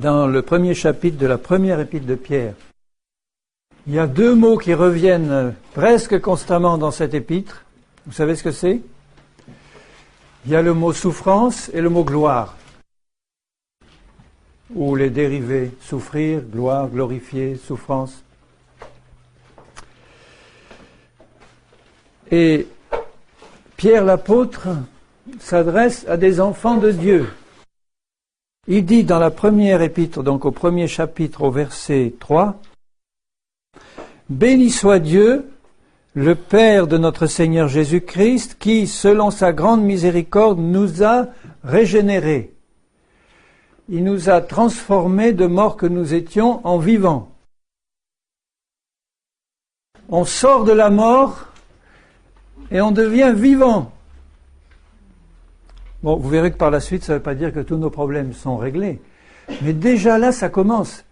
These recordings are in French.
dans le premier chapitre de la première épître de Pierre. Il y a deux mots qui reviennent presque constamment dans cette épître. Vous savez ce que c'est? Il y a le mot souffrance et le mot gloire. Ou les dérivés, souffrir, gloire, glorifier, souffrance. Et Pierre l'apôtre s'adresse à des enfants de Dieu. Il dit dans la première épître, donc au premier chapitre, au verset 3, « Béni soit Dieu, le Père de notre Seigneur Jésus-Christ, qui, selon sa grande miséricorde, nous a régénérés. Il nous a transformés de morts que nous étions en vivants. » On sort de la mort et on devient vivant. Bon, vous verrez que par la suite, ça ne veut pas dire que tous nos problèmes sont réglés. Mais déjà là, ça commence.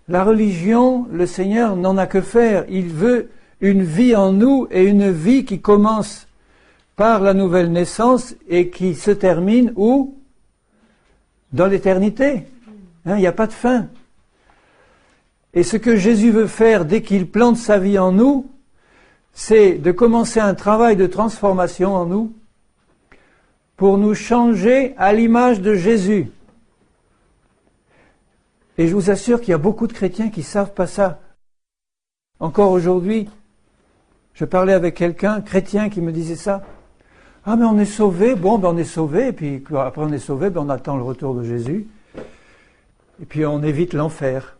La religion, le Seigneur n'en a que faire. Il veut une vie en nous et une vie qui commence par la nouvelle naissance et qui se termine où? Dans l'éternité. Il n'y a pas de fin. Et ce que Jésus veut faire dès qu'il plante sa vie en nous, c'est de commencer un travail de transformation en nous pour nous changer à l'image de Jésus. Et je vous assure qu'il y a beaucoup de chrétiens qui ne savent pas ça. Encore aujourd'hui, je parlais avec quelqu'un, chrétien, qui me disait ça. « Ah, mais on est sauvé, bon, ben on est sauvé, et puis après on est sauvé, ben on attend le retour de Jésus, et puis on évite l'enfer. »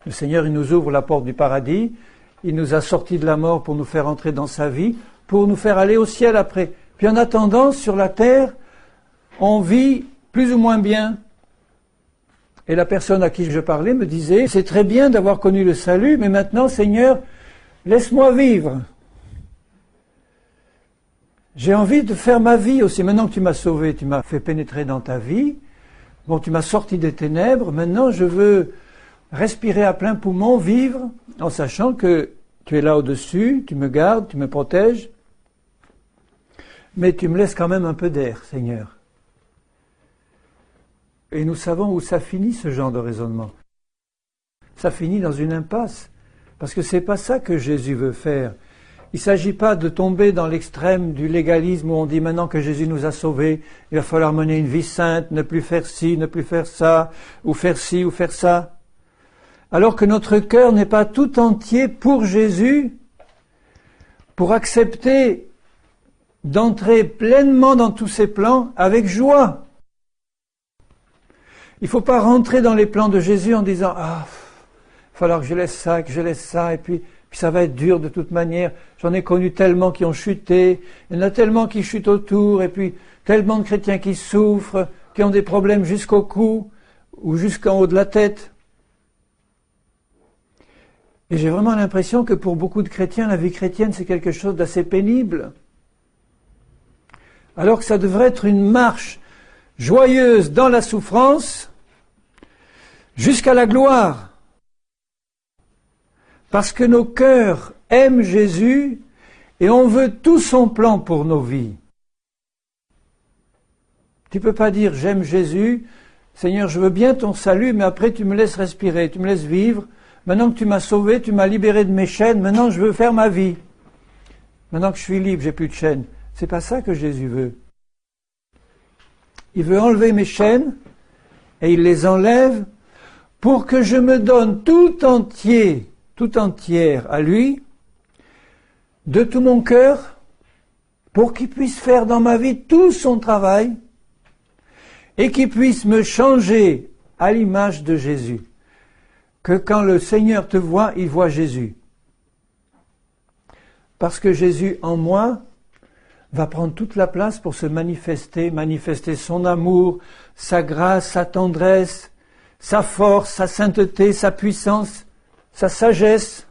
Le Seigneur, il nous ouvre la porte du paradis, il nous a sortis de la mort pour nous faire entrer dans sa vie, pour nous faire aller au ciel après. Puis en attendant, sur la terre, on vit plus ou moins bien. Et la personne à qui je parlais me disait, c'est très bien d'avoir connu le salut, mais maintenant, Seigneur, laisse-moi vivre. J'ai envie de faire ma vie aussi. Maintenant que tu m'as sauvé, tu m'as fait pénétrer dans ta vie, bon, tu m'as sorti des ténèbres, maintenant je veux respirer à plein poumon, vivre, en sachant que tu es là au-dessus, tu me gardes, tu me protèges, mais tu me laisses quand même un peu d'air, Seigneur. Et nous savons où ça finit, ce genre de raisonnement. Ça finit dans une impasse, parce que c'est pas ça que Jésus veut faire. Il ne s'agit pas de tomber dans l'extrême du légalisme où on dit maintenant que Jésus nous a sauvés, il va falloir mener une vie sainte, ne plus faire ci, ne plus faire ça, ou faire ci, ou faire ça. Alors que notre cœur n'est pas tout entier pour Jésus, pour accepter d'entrer pleinement dans tous ses plans avec joie. Il ne faut pas rentrer dans les plans de Jésus en disant « Ah, il va falloir que je laisse ça, et puis ça va être dur de toute manière. J'en ai connu tellement qui ont chuté, il y en a tellement qui chutent autour, et puis tellement de chrétiens qui souffrent, qui ont des problèmes jusqu'au cou ou jusqu'en haut de la tête. » Et j'ai vraiment l'impression que pour beaucoup de chrétiens, la vie chrétienne, c'est quelque chose d'assez pénible. Alors que ça devrait être une marche joyeuse dans la souffrance jusqu'à la gloire. Parce que nos cœurs aiment Jésus et on veut tout son plan pour nos vies. Tu ne peux pas dire « J'aime Jésus, Seigneur, je veux bien ton salut, mais après tu me laisses respirer, tu me laisses vivre. Maintenant que tu m'as sauvé, tu m'as libéré de mes chaînes, maintenant je veux faire ma vie. Maintenant que je suis libre, j'ai plus de chaînes. » C'est pas ça que Jésus veut. Il veut enlever mes chaînes et il les enlève pour que je me donne tout entier, tout entière à lui, de tout mon cœur, pour qu'il puisse faire dans ma vie tout son travail et qu'il puisse me changer à l'image de Jésus. Que quand le Seigneur te voit, il voit Jésus. Parce que Jésus en moi va prendre toute la place pour se manifester son amour, sa grâce, sa tendresse, sa force, sa sainteté, sa puissance, sa sagesse.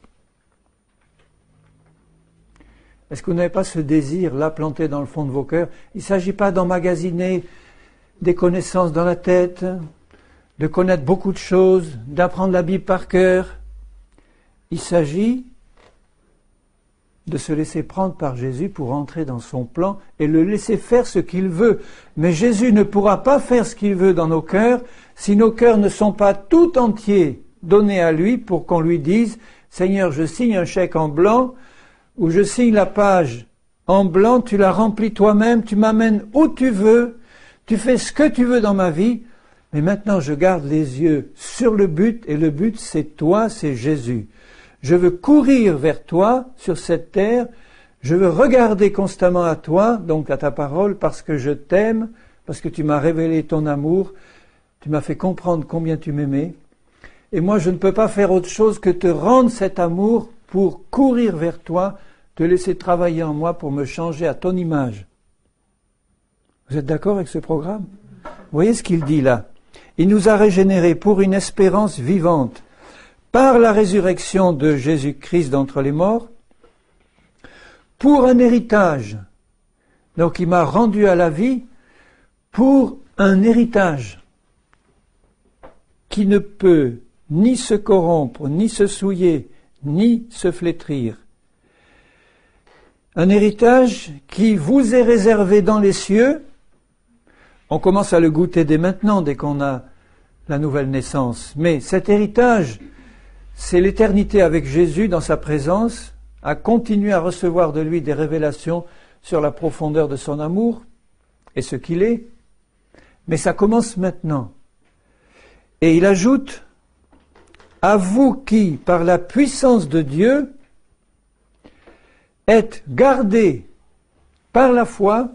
Est-ce que vous n'avez pas ce désir-là planté dans le fond de vos cœurs? Il ne s'agit pas d'emmagasiner des connaissances dans la tête, de connaître beaucoup de choses, d'apprendre la Bible par cœur. Il s'agit de se laisser prendre par Jésus pour entrer dans son plan et le laisser faire ce qu'il veut. Mais Jésus ne pourra pas faire ce qu'il veut dans nos cœurs si nos cœurs ne sont pas tout entiers donnés à lui pour qu'on lui dise « Seigneur, je signe un chèque en blanc ou je signe la page en blanc, tu la remplis toi-même, tu m'amènes où tu veux, tu fais ce que tu veux dans ma vie, mais maintenant je garde les yeux sur le but et le but c'est toi, c'est Jésus. Je veux courir vers toi sur cette terre, je veux regarder constamment à toi, donc à ta parole, parce que je t'aime, parce que tu m'as révélé ton amour, tu m'as fait comprendre combien tu m'aimais. Et moi, je ne peux pas faire autre chose que te rendre cet amour pour courir vers toi, te laisser travailler en moi pour me changer à ton image. Vous êtes d'accord avec ce programme? Vous voyez ce qu'il dit là? Il nous a régénérés pour une espérance vivante, par la résurrection de Jésus-Christ d'entre les morts, pour un héritage. Donc il m'a rendu à la vie pour un héritage qui ne peut ni se corrompre, ni se souiller, ni se flétrir. Un héritage qui vous est réservé dans les cieux. On commence à le goûter dès maintenant, dès qu'on a la nouvelle naissance. Mais cet héritage, c'est l'éternité avec Jésus dans sa présence, à continuer à recevoir de lui des révélations sur la profondeur de son amour et ce qu'il est. Mais ça commence maintenant. Et il ajoute, à vous qui, par la puissance de Dieu, êtes gardés par la foi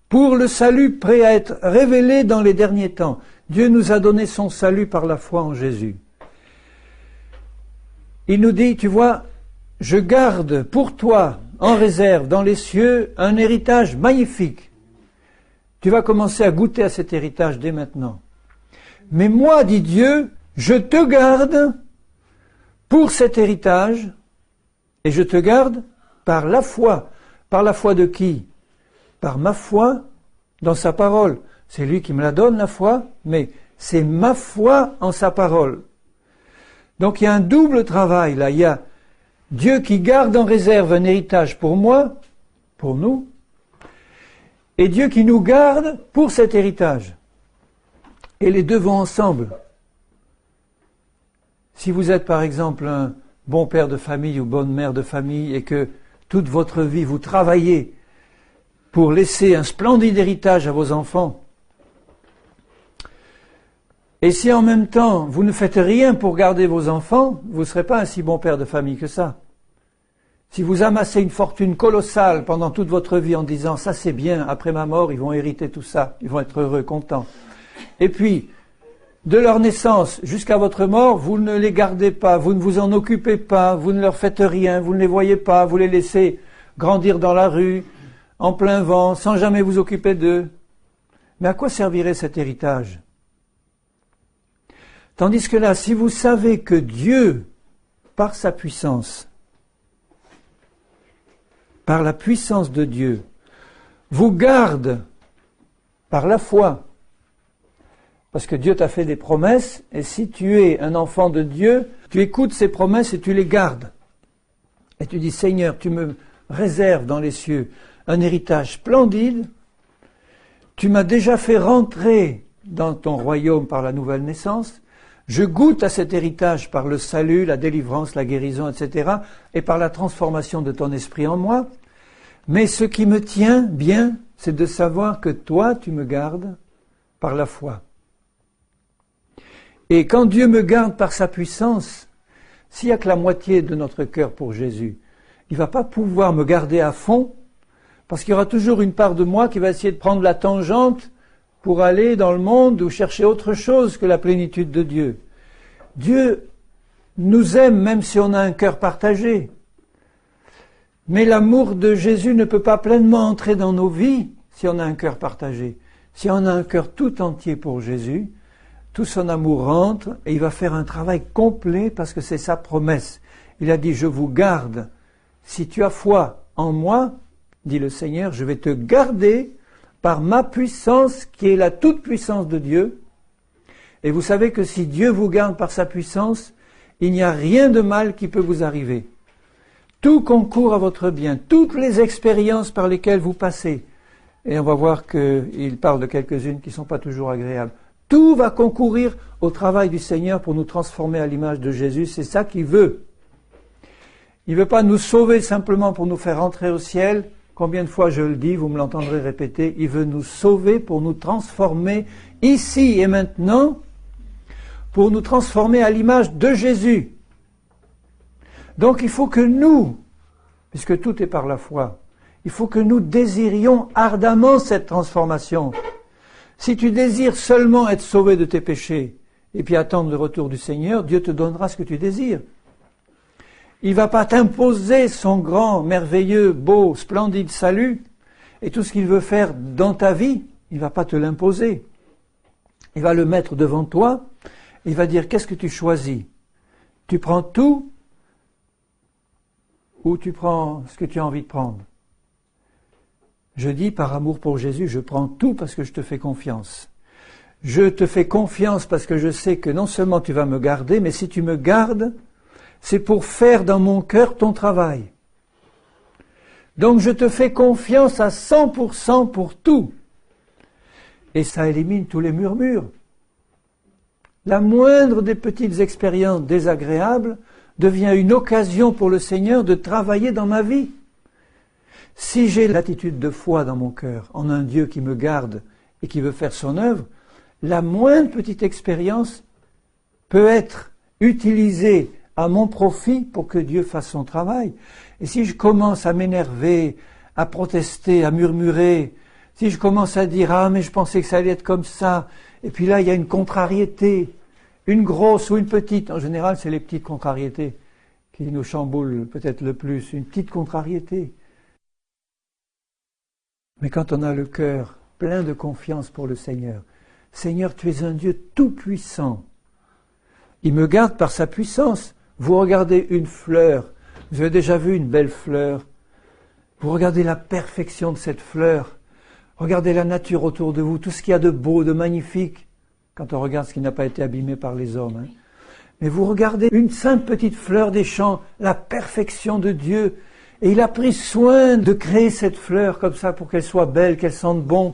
pour le salut prêt à être révélé dans les derniers temps. Dieu nous a donné son salut par la foi en Jésus. Il nous dit, tu vois, je garde pour toi en réserve dans les cieux un héritage magnifique. Tu vas commencer à goûter à cet héritage dès maintenant. Mais moi, dit Dieu, je te garde pour cet héritage et je te garde par la foi. Par la foi de qui? Par ma foi dans sa parole. C'est lui qui me la donne, la foi, mais c'est ma foi en sa parole. Donc il y a un double travail là. Il y a Dieu qui garde en réserve un héritage pour moi, pour nous, et Dieu qui nous garde pour cet héritage. Et les deux vont ensemble. Si vous êtes par exemple un bon père de famille ou bonne mère de famille et que toute votre vie vous travaillez pour laisser un splendide héritage à vos enfants, et si en même temps vous ne faites rien pour garder vos enfants, vous ne serez pas un si bon père de famille que ça. Si vous amassez une fortune colossale pendant toute votre vie en disant « ça c'est bien, après ma mort ils vont hériter tout ça, ils vont être heureux, contents ». Et puis, de leur naissance jusqu'à votre mort, vous ne les gardez pas, vous ne vous en occupez pas, vous ne leur faites rien, vous ne les voyez pas, vous les laissez grandir dans la rue, en plein vent, sans jamais vous occuper d'eux. Mais à quoi servirait cet héritage ? Tandis que là, si vous savez que Dieu, par sa puissance, par la puissance de Dieu, vous garde par la foi, parce que Dieu t'a fait des promesses, et si tu es un enfant de Dieu, tu écoutes ces promesses et tu les gardes. Et tu dis, Seigneur, tu me réserves dans les cieux un héritage splendide, tu m'as déjà fait rentrer dans ton royaume par la nouvelle naissance, je goûte à cet héritage par le salut, la délivrance, la guérison, etc., et par la transformation de ton esprit en moi. Mais ce qui me tient bien, c'est de savoir que toi, tu me gardes par la foi. Et quand Dieu me garde par sa puissance, s'il n'y a que la moitié de notre cœur pour Jésus, il ne va pas pouvoir me garder à fond, parce qu'il y aura toujours une part de moi qui va essayer de prendre la tangente pour aller dans le monde ou chercher autre chose que la plénitude de Dieu. Dieu nous aime même si on a un cœur partagé. Mais l'amour de Jésus ne peut pas pleinement entrer dans nos vies si on a un cœur partagé. Si on a un cœur tout entier pour Jésus, tout son amour rentre et il va faire un travail complet parce que c'est sa promesse. Il a dit, je vous garde. Si tu as foi en moi, dit le Seigneur, je vais te garder par ma puissance qui est la toute-puissance de Dieu. Et vous savez que si Dieu vous garde par sa puissance, il n'y a rien de mal qui peut vous arriver. Tout concourt à votre bien, toutes les expériences par lesquelles vous passez. Et on va voir qu'il parle de quelques-unes qui ne sont pas toujours agréables. Tout va concourir au travail du Seigneur pour nous transformer à l'image de Jésus. C'est ça qu'il veut. Il ne veut pas nous sauver simplement pour nous faire entrer au ciel. Combien de fois je le dis, vous me l'entendrez répéter. Il veut nous sauver pour nous transformer ici et maintenant, pour nous transformer à l'image de Jésus. Donc il faut que nous, puisque tout est par la foi, il faut que nous désirions ardemment cette transformation. Si tu désires seulement être sauvé de tes péchés et puis attendre le retour du Seigneur, Dieu te donnera ce que tu désires. Il ne va pas t'imposer son grand, merveilleux, beau, splendide salut et tout ce qu'il veut faire dans ta vie, il ne va pas te l'imposer. Il va le mettre devant toi, il va dire qu'est-ce que tu choisis? Tu prends tout ou tu prends ce que tu as envie de prendre? Je dis par amour pour Jésus, je prends tout parce que je te fais confiance. Je te fais confiance parce que je sais que non seulement tu vas me garder, mais si tu me gardes, c'est pour faire dans mon cœur ton travail. Donc je te fais confiance à 100% pour tout. Et ça élimine tous les murmures. La moindre des petites expériences désagréables devient une occasion pour le Seigneur de travailler dans ma vie. Si j'ai l'attitude de foi dans mon cœur, en un Dieu qui me garde et qui veut faire son œuvre, la moindre petite expérience peut être utilisée à mon profit pour que Dieu fasse son travail. Et si je commence à m'énerver, à protester, à murmurer, si je commence à dire « Ah, mais je pensais que ça allait être comme ça », et puis là, il y a une contrariété, une grosse ou une petite, en général, c'est les petites contrariétés qui nous chamboulent peut-être le plus, une petite contrariété. Mais quand on a le cœur plein de confiance pour le Seigneur, « Seigneur, tu es un Dieu tout-puissant. Il me garde par sa puissance. » Vous regardez une fleur, vous avez déjà vu une belle fleur, vous regardez la perfection de cette fleur, regardez la nature autour de vous, tout ce qu'il y a de beau, de magnifique, quand on regarde ce qui n'a pas été abîmé par les hommes. Hein. Mais vous regardez une simple petite fleur des champs, la perfection de Dieu, et il a pris soin de créer cette fleur comme ça pour qu'elle soit belle, qu'elle sente bon.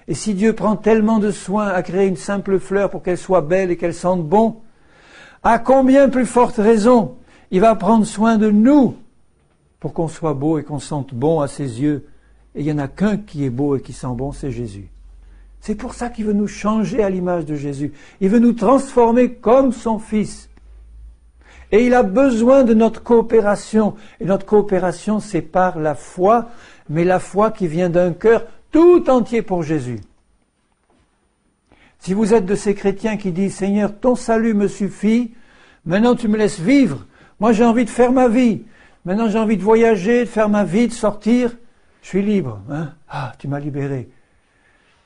Et si Dieu prend tellement de soin à créer une simple fleur pour qu'elle soit belle et qu'elle sente bon, à combien plus forte raison il va prendre soin de nous pour qu'on soit beau et qu'on sente bon à ses yeux. Et il n'y en a qu'un qui est beau et qui sent bon, c'est Jésus. C'est pour ça qu'il veut nous changer à l'image de Jésus. Il veut nous transformer comme son Fils. Et il a besoin de notre coopération. Et notre coopération, c'est par la foi, mais la foi qui vient d'un cœur tout entier pour Jésus. Si vous êtes de ces chrétiens qui disent « Seigneur, ton salut me suffit, maintenant tu me laisses vivre, moi j'ai envie de faire ma vie, maintenant j'ai envie de voyager, de faire ma vie, de sortir, je suis libre. Hein? Ah, tu m'as libéré.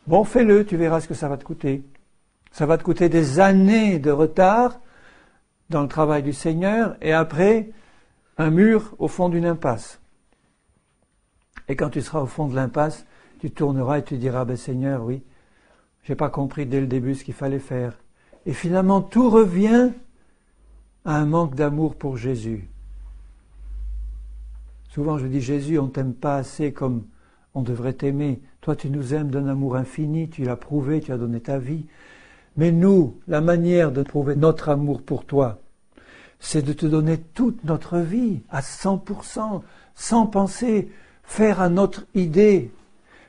Bon, fais-le, tu verras ce que ça va te coûter. Ça va te coûter des années de retard dans le travail du Seigneur et après, un mur au fond d'une impasse. Et quand tu seras au fond de l'impasse, tu tourneras et tu diras « Ben Seigneur, oui, j'ai pas compris dès le début ce qu'il fallait faire. » Et finalement, tout revient à un manque d'amour pour Jésus. Souvent, je dis, Jésus, on ne t'aime pas assez comme on devrait t'aimer. Toi, tu nous aimes d'un amour infini, tu l'as prouvé, tu as donné ta vie. Mais nous, la manière de prouver notre amour pour toi, c'est de te donner toute notre vie, à 100%, sans penser faire à notre idée,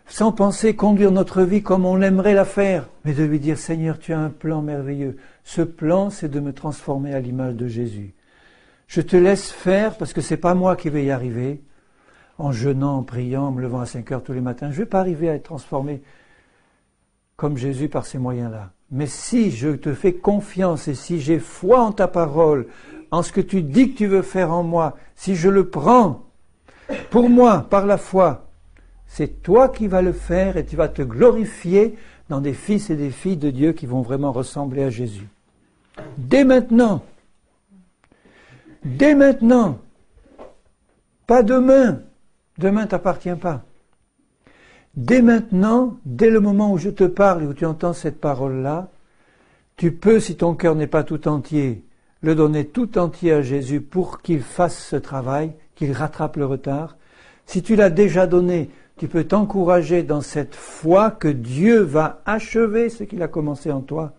sans penser conduire notre vie comme on aimerait la faire, mais de lui dire, Seigneur, tu as un plan merveilleux. Ce plan, c'est de me transformer à l'image de Jésus. Je te laisse faire, parce que c'est pas moi qui vais y arriver, en jeûnant, en priant, en me levant à 5 heures tous les matins. Je ne vais pas arriver à être transformé comme Jésus par ces moyens-là. Mais si je te fais confiance et si j'ai foi en ta parole, en ce que tu dis que tu veux faire en moi, si je le prends pour moi, par la foi, c'est toi qui vas le faire et tu vas te glorifier dans des fils et des filles de Dieu qui vont vraiment ressembler à Jésus. Dès maintenant, pas demain, demain ne t'appartient pas. Dès maintenant, dès le moment où je te parle et où tu entends cette parole-là, tu peux, si ton cœur n'est pas tout entier, le donner tout entier à Jésus pour qu'il fasse ce travail, qu'il rattrape le retard. Si tu l'as déjà donné, tu peux t'encourager dans cette foi que Dieu va achever ce qu'il a commencé en toi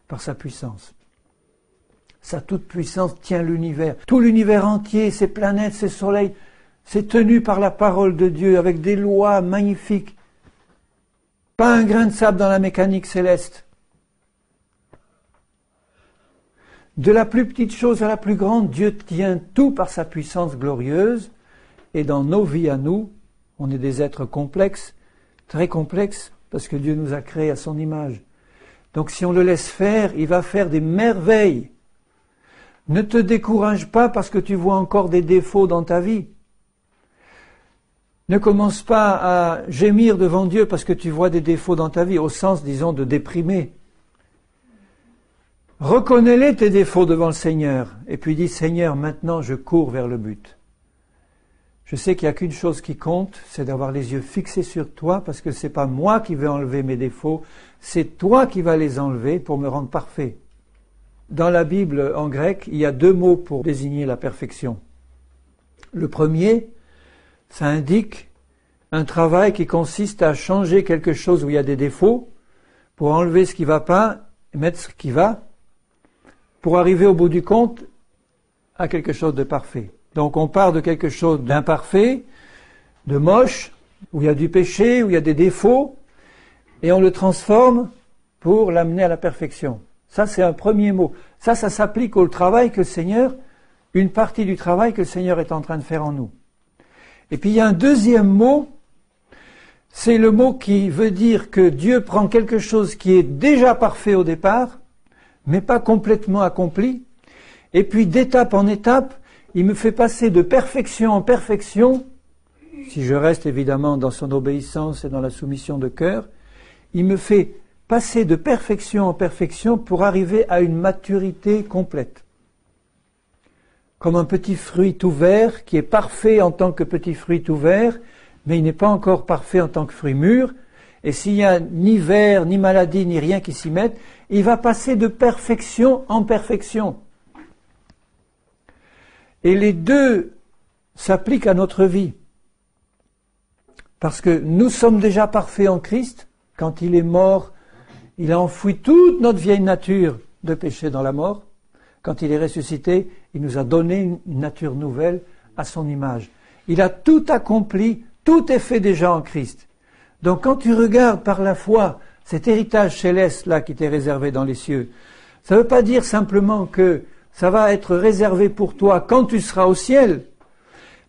par sa puissance. Sa toute-puissance tient l'univers. Tout l'univers entier, ses planètes, ses soleils, c'est tenu par la parole de Dieu avec des lois magnifiques. Pas un grain de sable dans la mécanique céleste. De la plus petite chose à la plus grande, Dieu tient tout par sa puissance glorieuse. Et dans nos vies à nous, on est des êtres complexes, très complexes, parce que Dieu nous a créés à son image. Donc si on le laisse faire, il va faire des merveilles. Ne te décourage pas parce que tu vois encore des défauts dans ta vie. Ne commence pas à gémir devant Dieu parce que tu vois des défauts dans ta vie, au sens, disons, de déprimer. Reconnais-les tes défauts devant le Seigneur, et puis dis, Seigneur, maintenant je cours vers le but. Je sais qu'il n'y a qu'une chose qui compte, c'est d'avoir les yeux fixés sur toi, parce que c'est pas moi qui vais enlever mes défauts, c'est toi qui vas les enlever pour me rendre parfait. Dans la Bible, en grec, il y a 2 mots pour désigner la perfection. Le premier, ça indique un travail qui consiste à changer quelque chose où il y a des défauts, pour enlever ce qui ne va pas et mettre ce qui va, pour arriver au bout du compte à quelque chose de parfait. Donc on part de quelque chose d'imparfait, de moche, où il y a du péché, où il y a des défauts, et on le transforme pour l'amener à la perfection. Ça, c'est un premier mot. Ça s'applique au travail que le Seigneur, une partie du travail que le Seigneur est en train de faire en nous. Et puis il y a un deuxième mot, c'est le mot qui veut dire que Dieu prend quelque chose qui est déjà parfait au départ, mais pas complètement accompli, et puis d'étape en étape, il me fait passer de perfection en perfection, si je reste évidemment dans son obéissance et dans la soumission de cœur, il me fait passer de perfection en perfection pour arriver à une maturité complète. Comme un petit fruit tout vert qui est parfait en tant que petit fruit tout vert, mais il n'est pas encore parfait en tant que fruit mûr, et s'il n'y a ni ver, ni maladie, ni rien qui s'y mette, il va passer de perfection en perfection. Et les deux s'appliquent à notre vie. Parce que nous sommes déjà parfaits en Christ. Quand il est mort, il a enfoui toute notre vieille nature de péché dans la mort. Quand il est ressuscité, il nous a donné une nature nouvelle à son image. Il a tout accompli, tout est fait déjà en Christ. Donc quand tu regardes par la foi cet héritage céleste-là qui t'est réservé dans les cieux, ça ne veut pas dire simplement que ça va être réservé pour toi quand tu seras au ciel,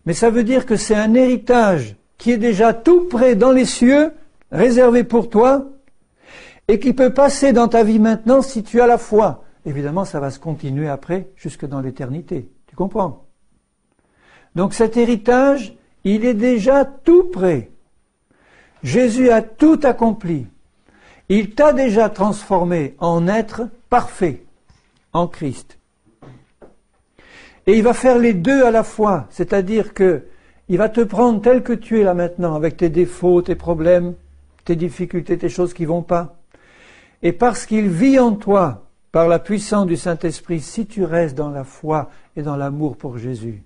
mais ça veut dire que c'est un héritage qui est déjà tout prêt dans les cieux, réservé pour toi, et qui peut passer dans ta vie maintenant si tu as la foi. Évidemment, ça va se continuer après, jusque dans l'éternité. Tu comprends? Donc cet héritage, il est déjà tout prêt. Jésus a tout accompli. Il t'a déjà transformé en être parfait en Christ. Et il va faire les deux à la fois, c'est-à-dire que il va te prendre tel que tu es là maintenant, avec tes défauts, tes problèmes, tes difficultés, tes choses qui vont pas. Et parce qu'il vit en toi, par la puissance du Saint-Esprit, si tu restes dans la foi et dans l'amour pour Jésus,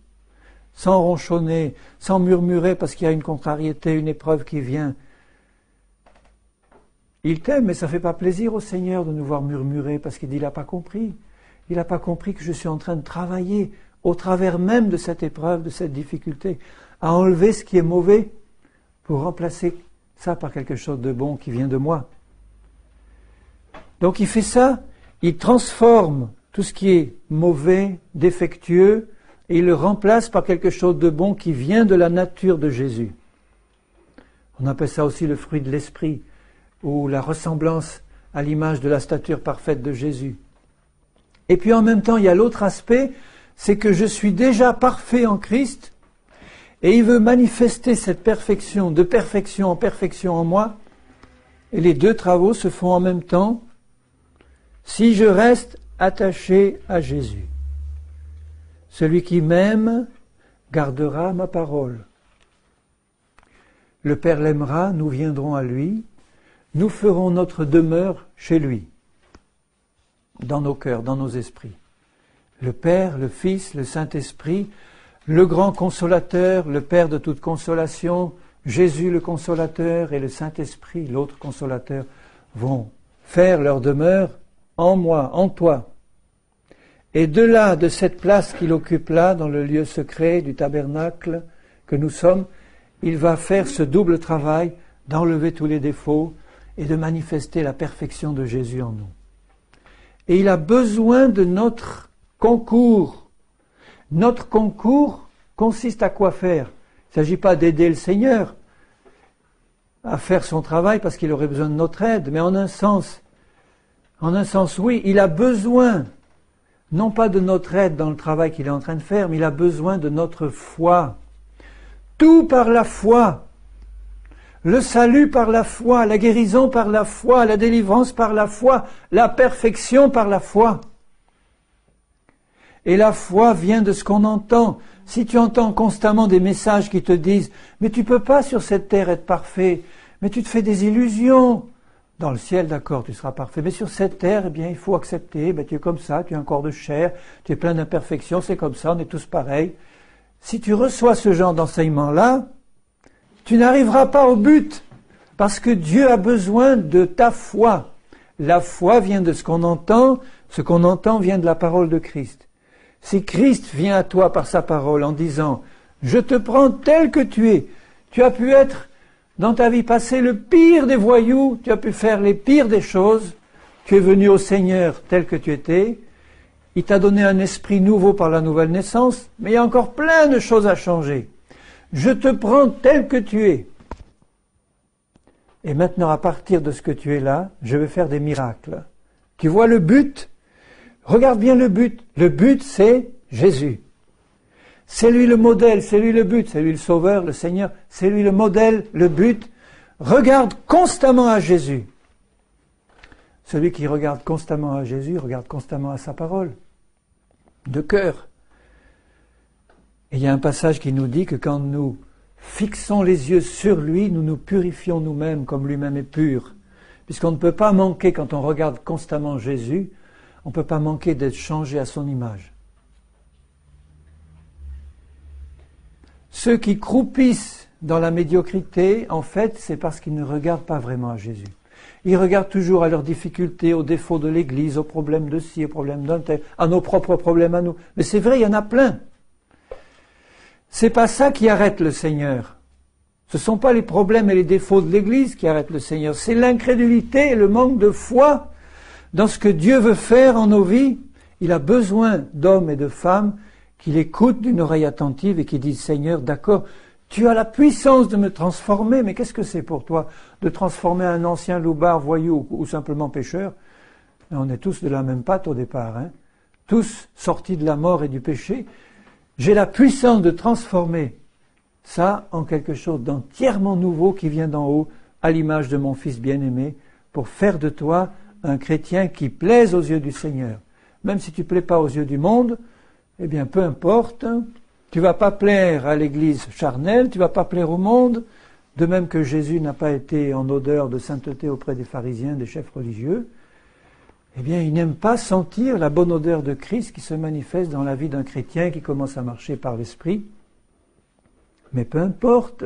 sans ronchonner, sans murmurer parce qu'il y a une contrariété, une épreuve qui vient, il t'aime, mais ça ne fait pas plaisir au Seigneur de nous voir murmurer parce qu'il dit il n'a pas compris. Il n'a pas compris que je suis en train de travailler au travers même de cette épreuve, de cette difficulté, à enlever ce qui est mauvais pour remplacer ça par quelque chose de bon qui vient de moi. Donc il fait ça, il transforme tout ce qui est mauvais, défectueux, et il le remplace par quelque chose de bon qui vient de la nature de Jésus. On appelle ça aussi le fruit de l'esprit, ou la ressemblance à l'image de la stature parfaite de Jésus. Et puis en même temps, il y a l'autre aspect, c'est que je suis déjà parfait en Christ, et il veut manifester cette perfection, de perfection en moi, et les deux travaux se font en même temps, si je reste attaché à Jésus. Celui qui m'aime gardera ma parole. Le Père l'aimera, nous viendrons à lui, nous ferons notre demeure chez lui, dans nos cœurs, dans nos esprits. le Père, le Fils, le Saint-Esprit, le grand consolateur, le Père de toute consolation, Jésus le consolateur et le Saint-Esprit, l'autre consolateur, vont faire leur demeure en moi, en toi. Et de là, de cette place qu'il occupe là, dans le lieu secret du tabernacle que nous sommes, il va faire ce double travail d'enlever tous les défauts et de manifester la perfection de Jésus en nous. Et il a besoin de notre concours. Notre concours consiste à quoi faire? Il ne s'agit pas d'aider le Seigneur à faire son travail parce qu'il aurait besoin de notre aide, mais en un sens, oui, il a besoin, non pas de notre aide dans le travail qu'il est en train de faire, mais il a besoin de notre foi. Tout par la foi. Le salut par la foi, la guérison par la foi, la délivrance par la foi, la perfection par la foi. Et la foi vient de ce qu'on entend. Si tu entends constamment des messages qui te disent « Mais tu ne peux pas sur cette terre être parfait, mais tu te fais des illusions. » Dans le ciel, d'accord, tu seras parfait. Mais sur cette terre, eh bien, il faut accepter, tu es comme ça, tu es un corps de chair, tu es plein d'imperfections, c'est comme ça, on est tous pareils. Si tu reçois ce genre d'enseignement-là, tu n'arriveras pas au but, parce que Dieu a besoin de ta foi. La foi vient de ce qu'on entend vient de la parole de Christ. Si Christ vient à toi par sa parole en disant « Je te prends tel que tu es », tu as pu être dans ta vie passée le pire des voyous, tu as pu faire les pires des choses, tu es venu au Seigneur tel que tu étais, il t'a donné un esprit nouveau par la nouvelle naissance, mais il y a encore plein de choses à changer. Je te prends tel que tu es. Et maintenant, à partir de ce que tu es là, je vais faire des miracles. Tu vois le but? Regarde bien le but. Le but, c'est Jésus. C'est lui le modèle, c'est lui le but, c'est lui le sauveur, le Seigneur, c'est lui le modèle, le but. Regarde constamment à Jésus. Celui qui regarde constamment à Jésus, regarde constamment à sa parole. De cœur. Et il y a un passage qui nous dit que quand nous fixons les yeux sur lui, nous nous purifions nous-mêmes comme lui-même est pur. Puisqu'on ne peut pas manquer, quand on regarde constamment Jésus, on ne peut pas manquer d'être changé à son image. Ceux qui croupissent dans la médiocrité, en fait, c'est parce qu'ils ne regardent pas vraiment à Jésus. Ils regardent toujours à leurs difficultés, aux défauts de l'Église, aux problèmes de ci, aux problèmes d'un tel, à nos propres problèmes à nous. Mais c'est vrai, il y en a plein. C'est pas ça qui arrête le Seigneur. Ce ne sont pas les problèmes et les défauts de l'Église qui arrêtent le Seigneur. C'est l'incrédulité et le manque de foi dans ce que Dieu veut faire en nos vies. Il a besoin d'hommes et de femmes qui l'écoutent d'une oreille attentive et qui disent « Seigneur, d'accord, tu as la puissance de me transformer, mais qu'est-ce que c'est pour toi de transformer un ancien loupard, voyou ou simplement pécheur ?» On est tous de la même pâte au départ, hein, tous sortis de la mort et du péché. J'ai la puissance de transformer ça en quelque chose d'entièrement nouveau qui vient d'en haut, à l'image de mon Fils bien-aimé, pour faire de toi un chrétien qui plaise aux yeux du Seigneur. Même si tu ne plais pas aux yeux du monde, eh bien peu importe, tu ne vas pas plaire à l'Église charnelle, tu ne vas pas plaire au monde, de même que Jésus n'a pas été en odeur de sainteté auprès des pharisiens, des chefs religieux. Eh bien, il n'aime pas sentir la bonne odeur de Christ qui se manifeste dans la vie d'un chrétien qui commence à marcher par l'Esprit. Mais peu importe,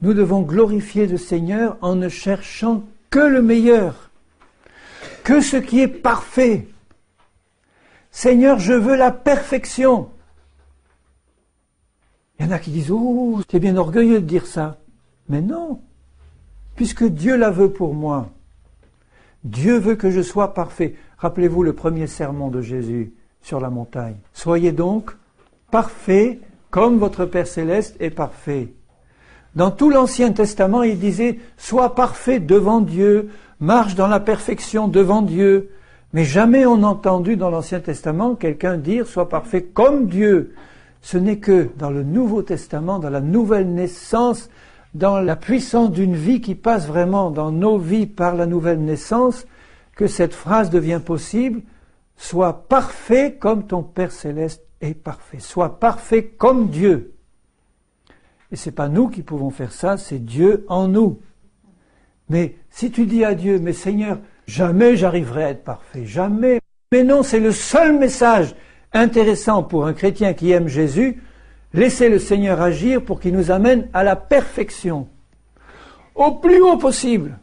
nous devons glorifier le Seigneur en ne cherchant que le meilleur, que ce qui est parfait. Seigneur, je veux la perfection. Il y en a qui disent « Oh, c'est bien orgueilleux de dire ça. » Mais non, puisque Dieu la veut pour moi. Dieu veut que je sois parfait. Rappelez-vous le premier sermon de Jésus sur la montagne. Soyez donc parfaits comme votre Père Céleste est parfait. Dans tout l'Ancien Testament, il disait « Sois parfait devant Dieu, marche dans la perfection devant Dieu. » Mais jamais on n'a entendu dans l'Ancien Testament quelqu'un dire « Sois parfait comme Dieu ». Ce n'est que dans le Nouveau Testament, dans la nouvelle naissance, dans la puissance d'une vie qui passe vraiment dans nos vies par la nouvelle naissance, que cette phrase devient possible. Sois parfait comme ton Père Céleste est parfait. Sois parfait comme Dieu. Et ce n'est pas nous qui pouvons faire ça, c'est Dieu en nous. Mais si tu dis à Dieu, mais Seigneur, jamais j'arriverai à être parfait, jamais. Mais non, c'est le seul message. intéressant pour un chrétien qui aime Jésus, laisser le Seigneur agir pour qu'il nous amène à la perfection, au plus haut possible.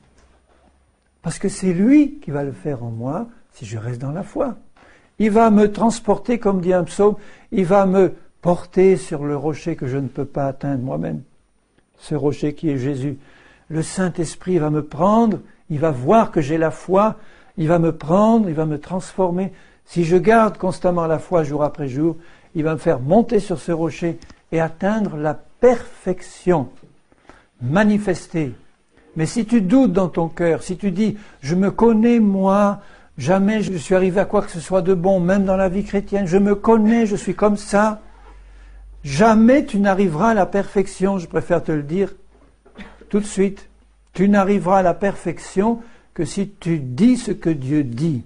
Parce que c'est lui qui va le faire en moi si je reste dans la foi. Il va me transporter, comme dit un psaume, il va me porter sur le rocher que je ne peux pas atteindre moi-même. Ce rocher qui est Jésus. Le Saint-Esprit va me prendre, il va voir que j'ai la foi, il va me prendre, il va me transformer. Si je garde constamment la foi jour après jour, il va me faire monter sur ce rocher et atteindre la perfection manifestée. Mais si tu doutes dans ton cœur, si tu dis « je me connais moi, jamais je suis arrivé à quoi que ce soit de bon, même dans la vie chrétienne, je me connais, je suis comme ça », jamais tu n'arriveras à la perfection, je préfère te le dire tout de suite. Tu n'arriveras à la perfection que si tu dis ce que Dieu dit.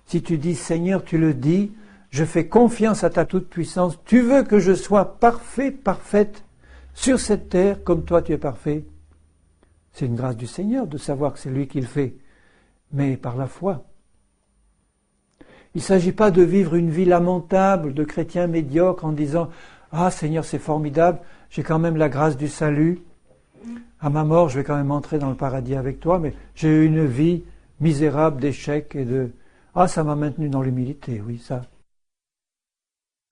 Si tu dis « Seigneur, tu le dis, je fais confiance à ta toute-puissance, tu veux que je sois parfait, parfaite sur cette terre comme toi tu es parfait ». C'est une grâce du Seigneur de savoir que c'est lui qui le fait, mais par la foi. Il ne s'agit pas de vivre une vie lamentable de chrétien médiocre en disant « Ah Seigneur, c'est formidable, j'ai quand même la grâce du salut. À ma mort, je vais quand même entrer dans le paradis avec toi, mais j'ai eu une vie misérable d'échecs et de... Ah, ça m'a maintenu dans l'humilité, oui, ça. »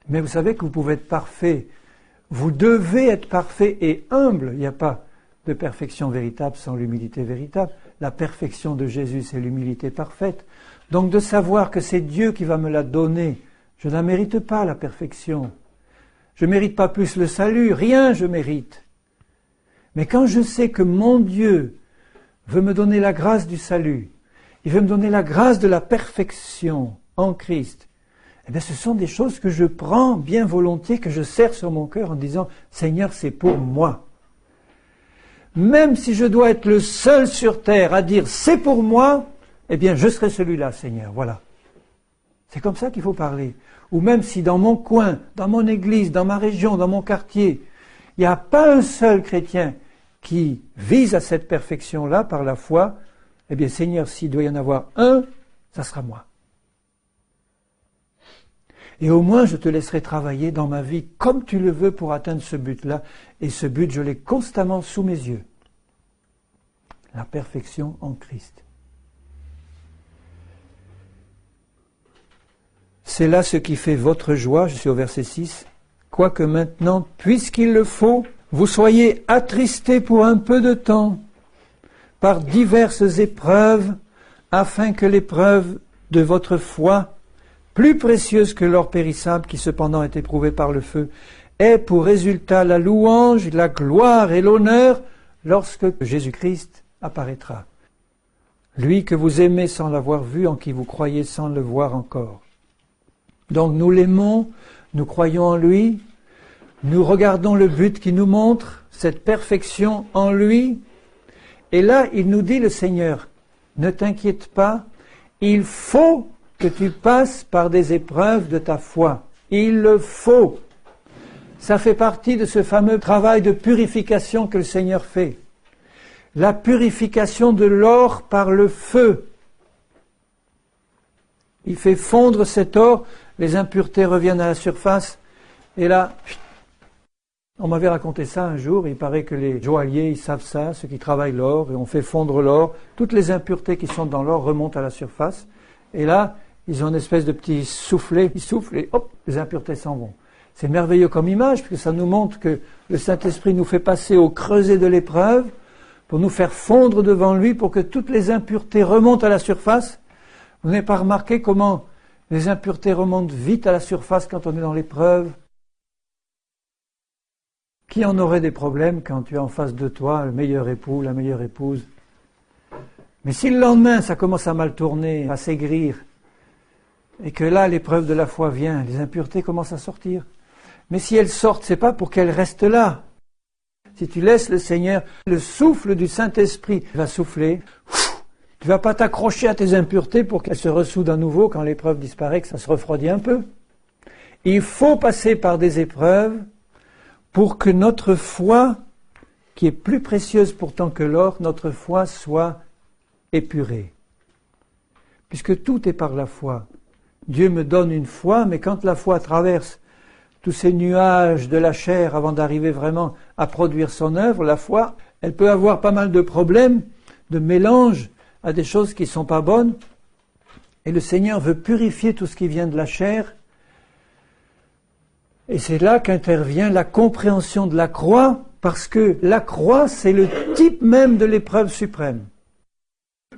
Mais vous savez que vous pouvez être parfait. Vous devez être parfait et humble. Il n'y a pas de perfection véritable sans l'humilité véritable. La perfection de Jésus, c'est l'humilité parfaite. Donc de savoir que c'est Dieu qui va me la donner. Je ne la mérite pas, la perfection. Je ne mérite pas plus le salut, rien je mérite. Mais quand je sais que mon Dieu veut me donner la grâce du salut, il veut me donner la grâce de la perfection en Christ, eh bien ce sont des choses que je prends bien volontiers, que je serre sur mon cœur en disant « Seigneur, c'est pour moi ». Même si je dois être le seul sur terre à dire « c'est pour moi », eh bien je serai celui-là, Seigneur, voilà. C'est comme ça qu'il faut parler. Ou même si dans mon coin, dans mon église, dans ma région, dans mon quartier, il n'y a pas un seul chrétien qui vise à cette perfection-là par la foi, eh bien Seigneur, s'il doit y en avoir un, ça sera moi. Et au moins, je te laisserai travailler dans ma vie comme tu le veux pour atteindre ce but-là. Et ce but, je l'ai constamment sous mes yeux. La perfection en Christ. C'est là ce qui fait votre joie, je suis au verset 6. Quoique maintenant, puisqu'il le faut, vous soyez attristés pour un peu de temps, par diverses épreuves, afin que l'épreuve de votre foi, plus précieuse que l'or périssable qui cependant est éprouvé par le feu, ait pour résultat la louange, la gloire et l'honneur lorsque Jésus-Christ apparaîtra. Lui que vous aimez sans l'avoir vu, en qui vous croyez sans le voir encore. Donc nous l'aimons, nous croyons en lui, nous regardons le but qui nous montre, cette perfection en lui, et là il nous dit le Seigneur, ne t'inquiète pas, il faut que tu passes par des épreuves de ta foi. Il le faut. Ça fait partie de ce fameux travail de purification que le Seigneur fait. La purification de l'or par le feu. Il fait fondre cet or, les impuretés reviennent à la surface, et là, on m'avait raconté ça un jour, il paraît que les joailliers, ils savent ça, ceux qui travaillent l'or, et on fait fondre l'or, toutes les impuretés qui sont dans l'or remontent à la surface, et là, ils ont une espèce de petit soufflet, ils soufflent et hop, les impuretés s'en vont. C'est merveilleux comme image, parce que ça nous montre que le Saint-Esprit nous fait passer au creuset de l'épreuve, pour nous faire fondre devant lui, pour que toutes les impuretés remontent à la surface. Vous n'avez pas remarqué comment les impuretés remontent vite à la surface quand on est dans l'épreuve? Qui en aurait des problèmes quand tu as en face de toi le meilleur époux, la meilleure épouse? Mais si le lendemain ça commence à mal tourner, à s'aigrir, et que là l'épreuve de la foi vient, les impuretés commencent à sortir. Mais si elles sortent, c'est pas pour qu'elles restent là. Si tu laisses le Seigneur, le souffle du Saint-Esprit va souffler, tu ne vas pas t'accrocher à tes impuretés pour qu'elles se ressoudent à nouveau quand l'épreuve disparaît, que ça se refroidit un peu. Il faut passer par des épreuves pour que notre foi, qui est plus précieuse pourtant que l'or, notre foi soit épurée. Puisque tout est par la foi. Dieu me donne une foi, mais quand la foi traverse tous ces nuages de la chair avant d'arriver vraiment à produire son œuvre, la foi, elle peut avoir pas mal de problèmes, de mélange à des choses qui ne sont pas bonnes. Et le Seigneur veut purifier tout ce qui vient de la chair. Et c'est là qu'intervient la compréhension de la croix, parce que la croix, c'est le type même de l'épreuve suprême.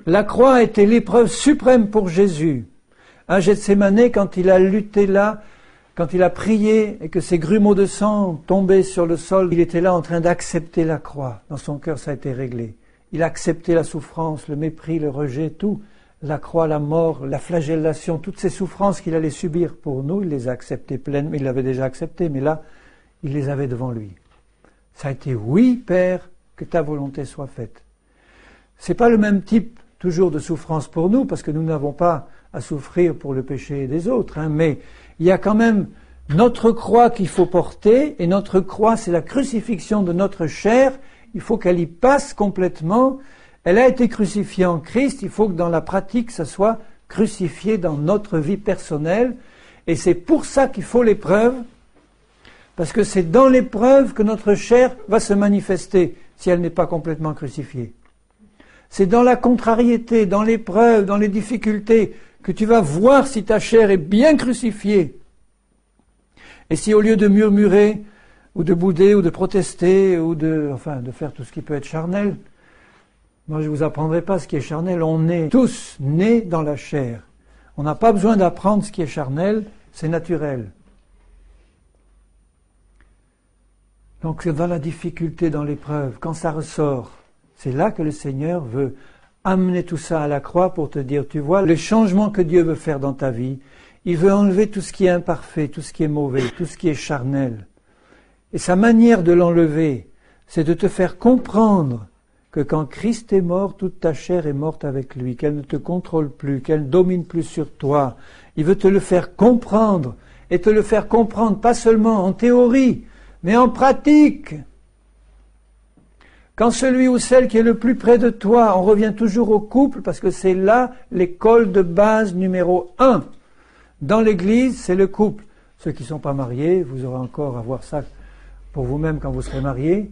La croix a été l'épreuve suprême pour Jésus. À Gethsémanée, quand il a lutté là, quand il a prié et que ces grumeaux de sang tombaient sur le sol, il était là en train d'accepter la croix. Dans son cœur, ça a été réglé. Il a accepté la souffrance, le mépris, le rejet, tout. La croix, la mort, la flagellation, toutes ces souffrances qu'il allait subir pour nous, il les a acceptées pleinement. Il l'avait déjà acceptées, mais là, il les avait devant lui. Ça a été « Oui, Père, que ta volonté soit faite ». C'est pas le même type toujours de souffrance pour nous, parce que nous n'avons pas à souffrir pour le péché des autres, mais il y a quand même notre croix qu'il faut porter, et notre croix, c'est la crucifixion de notre chair. Il faut qu'elle y passe complètement. Elle a été crucifiée en Christ, il faut que dans la pratique, ça soit crucifié dans notre vie personnelle. Et c'est pour ça qu'il faut l'épreuve, parce que c'est dans l'épreuve que notre chair va se manifester, si elle n'est pas complètement crucifiée. C'est dans la contrariété, dans l'épreuve, dans les difficultés, que tu vas voir si ta chair est bien crucifiée. Et si au lieu de murmurer, ou de bouder, ou de protester, ou de faire tout ce qui peut être charnel, moi je ne vous apprendrai pas ce qui est charnel, on est tous nés dans la chair. On n'a pas besoin d'apprendre ce qui est charnel, c'est naturel. Donc dans la difficulté, dans l'épreuve, quand ça ressort, c'est là que le Seigneur veut amener tout ça à la croix pour te dire, tu vois, le changement que Dieu veut faire dans ta vie, il veut enlever tout ce qui est imparfait, tout ce qui est mauvais, tout ce qui est charnel. Et sa manière de l'enlever, c'est de te faire comprendre que quand Christ est mort, toute ta chair est morte avec lui, qu'elle ne te contrôle plus, qu'elle ne domine plus sur toi. Il veut te le faire comprendre, et te le faire comprendre pas seulement en théorie, mais en pratique. Quand celui ou celle qui est le plus près de toi, on revient toujours au couple, parce que c'est là l'école de base numéro 1. Dans l'Église, c'est le couple. Ceux qui ne sont pas mariés, vous aurez encore à voir ça pour vous-même quand vous serez mariés.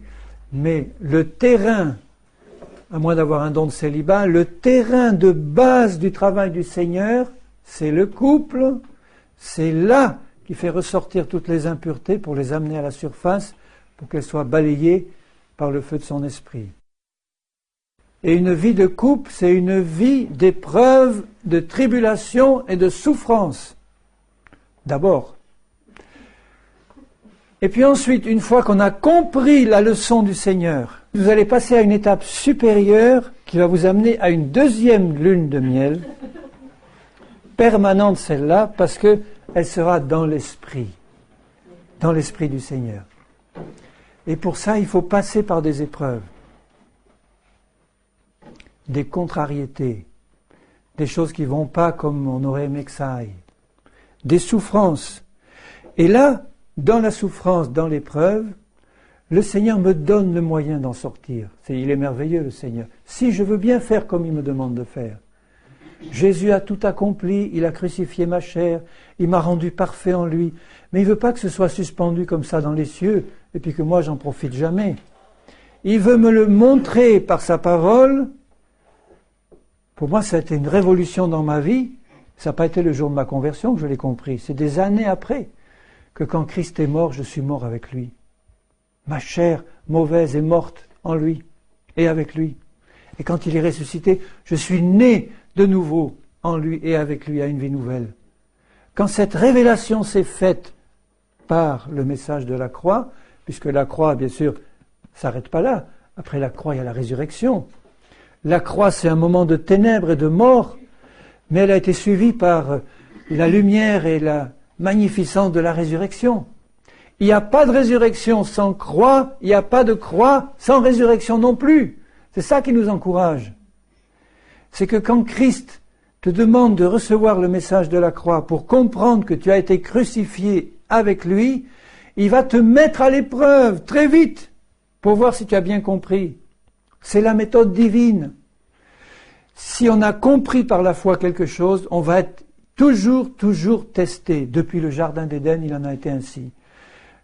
Mais le terrain, à moins d'avoir un don de célibat, le terrain de base du travail du Seigneur, c'est le couple. C'est là qu'il fait ressortir toutes les impuretés pour les amener à la surface, pour qu'elles soient balayées par le feu de son esprit. Et une vie de couple, c'est une vie d'épreuves, de tribulations et de souffrances. D'abord. Et puis ensuite, une fois qu'on a compris la leçon du Seigneur, vous allez passer à une étape supérieure qui va vous amener à une deuxième lune de miel, permanente celle-là, parce qu'elle sera dans l'esprit du Seigneur. Et pour ça, il faut passer par des épreuves, des contrariétés, des choses qui ne vont pas comme on aurait aimé que ça aille, des souffrances. Et là, dans la souffrance, dans l'épreuve, le Seigneur me donne le moyen d'en sortir. Il est merveilleux, le Seigneur. Si je veux bien faire comme il me demande de faire. Jésus a tout accompli, il a crucifié ma chair, il m'a rendu parfait en lui. Mais il ne veut pas que ce soit suspendu comme ça dans les cieux, et puis que moi j'en profite jamais. Il veut me le montrer par sa parole. Pour moi, ça a été une révolution dans ma vie. Ça n'a pas été le jour de ma conversion que je l'ai compris. C'est des années après que quand Christ est mort, je suis mort avec lui. Ma chair mauvaise est morte en lui et avec lui. Et quand il est ressuscité, je suis né de nouveau en lui et avec lui à une vie nouvelle. Quand cette révélation s'est faite par le message de la croix, puisque la croix, bien sûr, ne s'arrête pas là. Après la croix, il y a la résurrection. La croix, c'est un moment de ténèbres et de mort, mais elle a été suivie par la lumière et la magnificence de la résurrection. Il n'y a pas de résurrection sans croix, il n'y a pas de croix sans résurrection non plus. C'est ça qui nous encourage. C'est que quand Christ te demande de recevoir le message de la croix pour comprendre que tu as été crucifié avec lui, il va te mettre à l'épreuve très vite pour voir si tu as bien compris. C'est la méthode divine. Si on a compris par la foi quelque chose, on va être Toujours, toujours testé. Depuis le Jardin d'Éden, il en a été ainsi.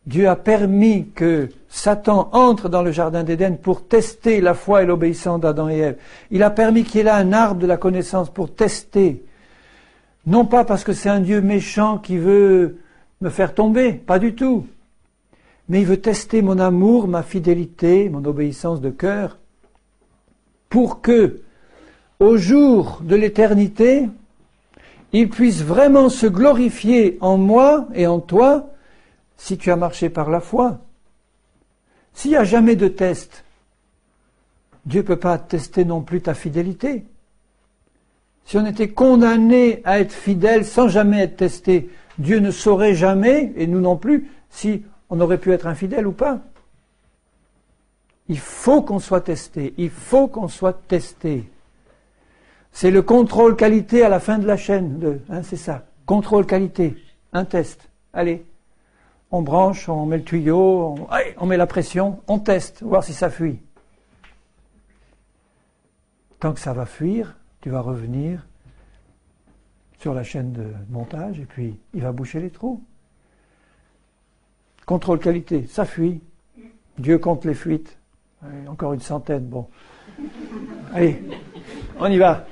Dieu a permis que Satan entre dans le Jardin d'Éden pour tester la foi et l'obéissance d'Adam et Ève. Il a permis qu'il y ait là un arbre de la connaissance pour tester. Non pas parce que c'est un Dieu méchant qui veut me faire tomber, pas du tout. Mais il veut tester mon amour, ma fidélité, mon obéissance de cœur, pour que, au jour de l'éternité, il puisse vraiment se glorifier en moi et en toi, si tu as marché par la foi. S'il n'y a jamais de test, Dieu ne peut pas tester non plus ta fidélité. Si on était condamné à être fidèle sans jamais être testé, Dieu ne saurait jamais, et nous non plus, si on aurait pu être infidèle ou pas. Il faut qu'on soit testé, il faut qu'on soit testé. C'est le contrôle qualité à la fin de la chaîne, c'est ça, contrôle qualité, un test, allez. On branche, on met le tuyau, on met la pression, on teste, voir si ça fuit. Tant que ça va fuir, tu vas revenir sur la chaîne de montage et puis il va boucher les trous. Contrôle qualité, ça fuit. Dieu compte les fuites. Allez, encore une centaine, bon. Allez, on y va.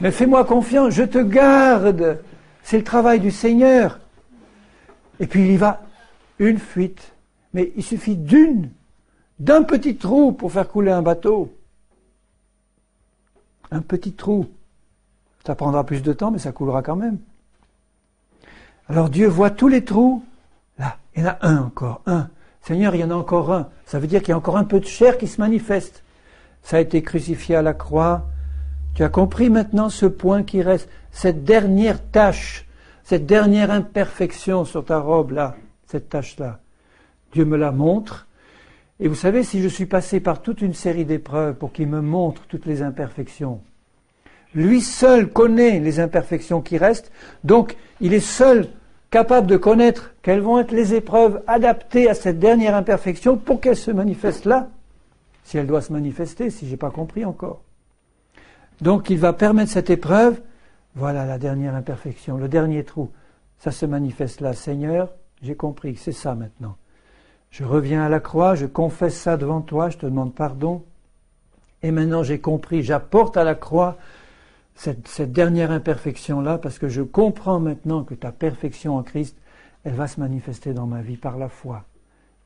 Mais fais-moi confiance, je te garde. C'est le travail du Seigneur. Et puis il y va, une fuite. Mais il suffit d'un petit trou pour faire couler un bateau. Un petit trou. Ça prendra plus de temps, mais ça coulera quand même. Alors Dieu voit tous les trous. Là, il y en a un encore, un. Seigneur, il y en a encore un. Ça veut dire qu'il y a encore un peu de chair qui se manifeste. Ça a été crucifié à la croix. Tu as compris maintenant ce point qui reste, cette dernière tâche, cette dernière imperfection sur ta robe là, cette tâche-là. Dieu me la montre. Et vous savez, si je suis passé par toute une série d'épreuves pour qu'il me montre toutes les imperfections, lui seul connaît les imperfections qui restent, donc il est seul capable de connaître quelles vont être les épreuves adaptées à cette dernière imperfection pour qu'elle se manifeste là, si elle doit se manifester, si je n'ai pas compris encore. Donc il va permettre cette épreuve, voilà la dernière imperfection, le dernier trou, ça se manifeste là. Seigneur, j'ai compris, c'est ça maintenant. Je reviens à la croix, je confesse ça devant toi, je te demande pardon. Et maintenant j'ai compris, j'apporte à la croix cette dernière imperfection-là, parce que je comprends maintenant que ta perfection en Christ, elle va se manifester dans ma vie par la foi.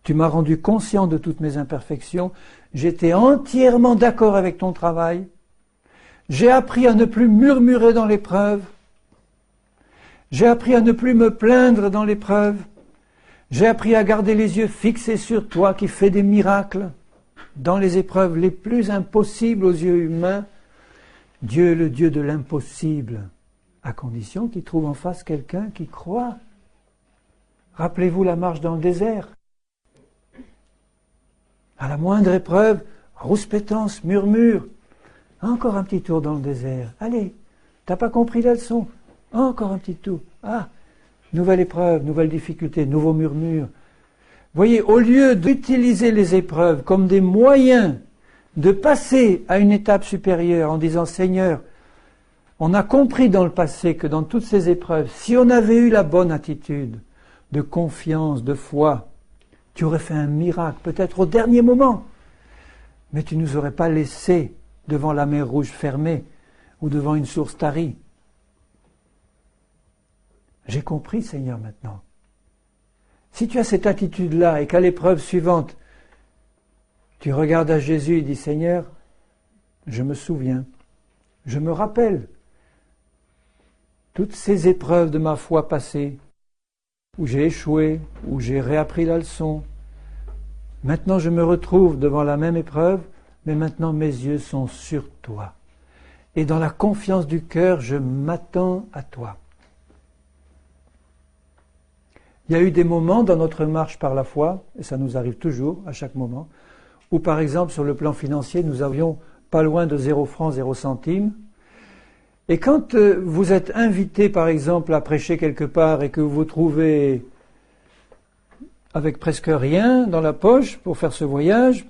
Tu m'as rendu conscient de toutes mes imperfections, j'étais entièrement d'accord avec ton travail, j'ai appris à ne plus murmurer dans l'épreuve, j'ai appris à ne plus me plaindre dans l'épreuve, j'ai appris à garder les yeux fixés sur toi qui fais des miracles dans les épreuves les plus impossibles aux yeux humains. Dieu est le Dieu de l'impossible, à condition qu'il trouve en face quelqu'un qui croit. Rappelez-vous la marche dans le désert. À la moindre épreuve, rouspétance, murmure. Encore un petit tour dans le désert. Allez, t'as pas compris la leçon? Encore un petit tour. Ah, nouvelle épreuve, nouvelle difficulté, nouveau murmure. Voyez, au lieu d'utiliser les épreuves comme des moyens de passer à une étape supérieure en disant « Seigneur, on a compris dans le passé que dans toutes ces épreuves, si on avait eu la bonne attitude de confiance, de foi, tu aurais fait un miracle, peut-être au dernier moment, mais tu ne nous aurais pas laissés devant la mer Rouge fermée ou devant une source tarie. » J'ai compris, Seigneur, maintenant. Si tu as cette attitude-là et qu'à l'épreuve suivante, tu regardes à Jésus et dis « Seigneur, je me souviens, je me rappelle toutes ces épreuves de ma foi passée, où j'ai échoué, où j'ai réappris la leçon. Maintenant je me retrouve devant la même épreuve, mais maintenant mes yeux sont sur toi. Et dans la confiance du cœur, je m'attends à toi. » Il y a eu des moments dans notre marche par la foi, et ça nous arrive toujours, à chaque moment, où par exemple sur le plan financier, nous avions pas loin de 0 francs, 0 centimes. Et quand vous êtes invité par exemple à prêcher quelque part et que vous vous trouvez avec presque rien dans la poche pour faire ce voyage,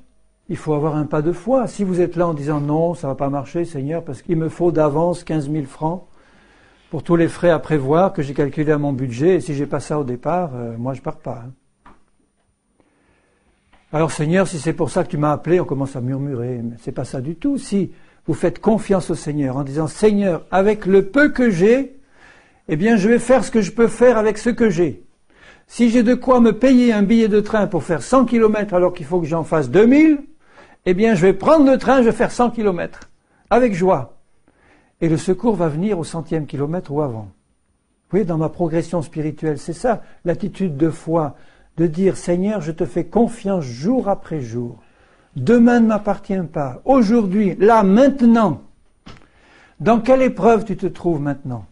il faut avoir un pas de foi. Si vous êtes là en disant non, ça ne va pas marcher Seigneur, parce qu'il me faut d'avance 15 000 francs, pour tous les frais à prévoir que j'ai calculés à mon budget, et si j'ai pas ça au départ, moi je pars pas. Alors Seigneur, si c'est pour ça que tu m'as appelé, on commence à murmurer, mais c'est pas ça du tout. Si vous faites confiance au Seigneur en disant, Seigneur, avec le peu que j'ai, eh bien je vais faire ce que je peux faire avec ce que j'ai. Si j'ai de quoi me payer un billet de train pour faire 100 km alors qu'il faut que j'en fasse 2000, eh bien je vais prendre le train, je vais faire 100 km, avec joie. Et le secours va venir au 100e kilomètre ou avant. Vous voyez, dans ma progression spirituelle, c'est ça, l'attitude de foi, de dire, Seigneur, je te fais confiance jour après jour. Demain ne m'appartient pas. Aujourd'hui, là, maintenant. Dans quelle épreuve tu te trouves maintenant?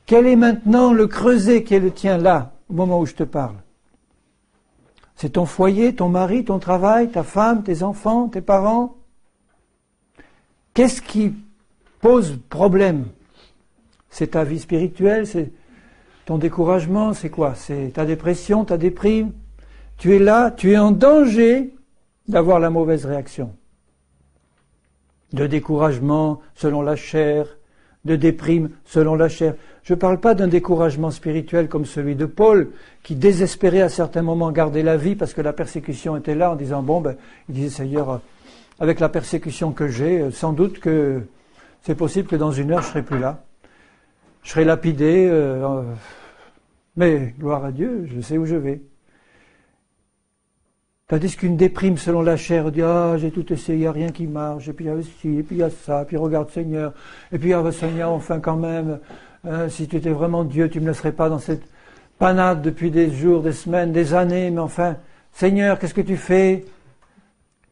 Quel est maintenant le creuset qui est le tien là, au moment où je te parle? C'est ton foyer, ton mari, ton travail, ta femme, tes enfants, tes parents? Qu'est-ce qui pose problème? C'est ta vie spirituelle, c'est ton découragement, c'est quoi? C'est ta dépression, ta déprime? Tu es là, tu es en danger d'avoir la mauvaise réaction. De découragement selon la chair, de déprime selon la chair. Je ne parle pas d'un découragement spirituel comme celui de Paul, qui désespérait à certains moments garder la vie parce que la persécution était là, en disant, il disait, Seigneur, avec la persécution que j'ai, sans doute que c'est possible que dans 1 heure je ne serai plus là. Je serai lapidé, mais gloire à Dieu, je sais où je vais. Tandis qu'une déprime selon la chair, dit, j'ai tout essayé, il n'y a rien qui marche, et puis il y a ci, et puis il y a ça, et puis regarde Seigneur, et puis Seigneur, enfin quand même, si tu étais vraiment Dieu, tu ne me laisserais pas dans cette panade depuis des jours, des semaines, des années, mais enfin, Seigneur, qu'est-ce que tu fais?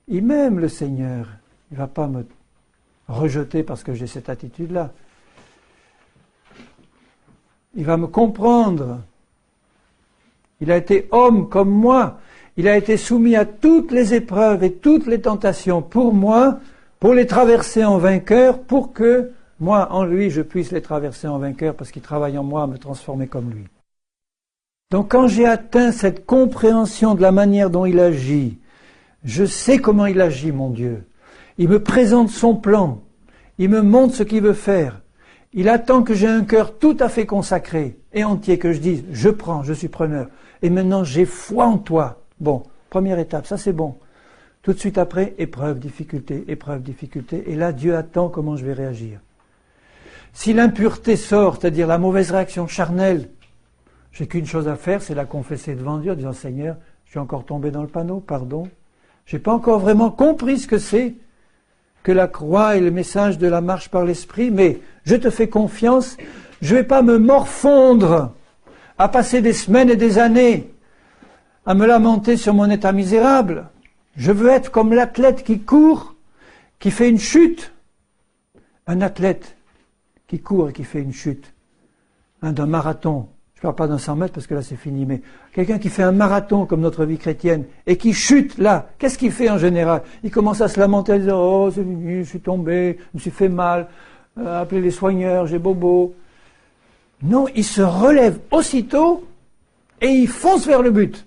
Il m'aime le Seigneur, il ne va pas me rejeter parce que j'ai cette attitude-là. Il va me comprendre. Il a été homme comme moi. Il a été soumis à toutes les épreuves et toutes les tentations pour moi, pour les traverser en vainqueur, pour que moi, en lui, je puisse les traverser en vainqueur parce qu'il travaille en moi à me transformer comme lui. Donc quand j'ai atteint cette compréhension de la manière dont il agit, je sais comment il agit, mon Dieu. Il me présente son plan. Il me montre ce qu'il veut faire. Il attend que j'ai un cœur tout à fait consacré et entier, que je dise, je prends, je suis preneur. Et maintenant, j'ai foi en toi. Bon, première étape, ça c'est bon. Tout de suite après, épreuve, difficulté. Et là, Dieu attend comment je vais réagir. Si l'impureté sort, c'est-à-dire la mauvaise réaction charnelle, j'ai qu'une chose à faire, c'est la confesser devant Dieu, en disant, Seigneur, je suis encore tombé dans le panneau, pardon. J'ai pas encore vraiment compris ce que c'est que la croix et le message de la marche par l'esprit, mais je te fais confiance, je ne vais pas me morfondre à passer des semaines et des années à me lamenter sur mon état misérable. Je veux être comme l'athlète qui court, qui fait une chute. Un athlète qui court et qui fait une chute. D'un marathon. Je ne parle pas d'un 100 mètres parce que là c'est fini, mais quelqu'un qui fait un marathon comme notre vie chrétienne et qui chute là, qu'est-ce qu'il fait en général? Il commence à se lamenter, à dire, oh c'est fini, je suis tombé, je me suis fait mal, appelez les soigneurs, j'ai bobo. Non, il se relève aussitôt et il fonce vers le but.